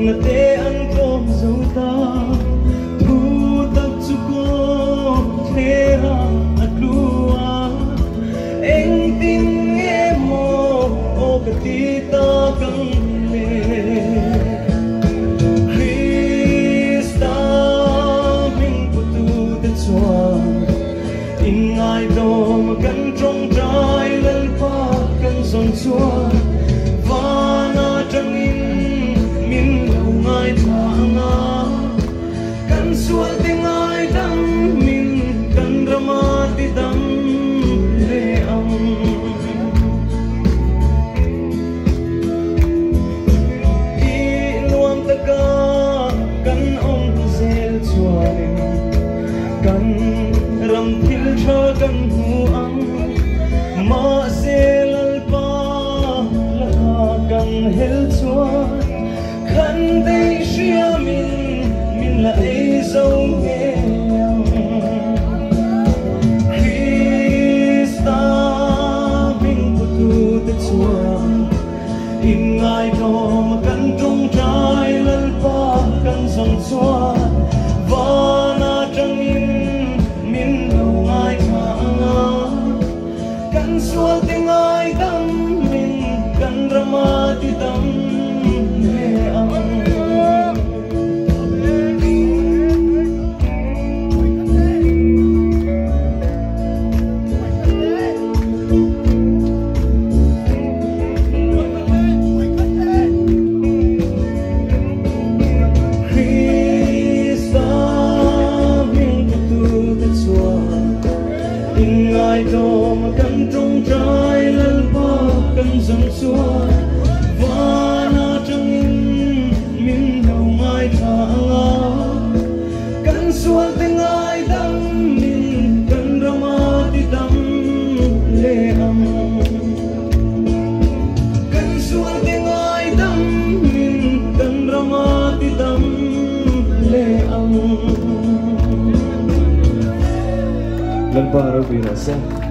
là thế ăn cơm dâu ta thu tập cho cô thế hạt lúa anh tin nghe mô ô cái tí ta căng lệ Krista mình của tu tất xóa in ai đâu mà cần trong trái lên pha cần dòng xóa và na trăng in min lâu ngay thang à cần suốt tiếng ai đắm min cần drama ti đắm lệ âm đi luang ta ca cần ông zel chuan cần ram thil tha cần hu ang ma zel cần hel chuan khăn đây xia min lại dấu nghe Krista mình của tu tất chuan in ai đó mà cần trong trái lần pa cần dòng chuan và na trăng in min lâu ai thang cần suốt tiếng ai đắm min cần drama ti tâm lệ âm Krista mình của tu tất chuan in ai đó mà cần trong trái lần pa cần dòng xuân và na trăng in min đầu mai thang cần xuân tiếng ai đắm min cần drama ti tâm lệ âm cần xuân tiếng ai đắm min cần drama ti tâm lệ âm lần pa ra vì là sao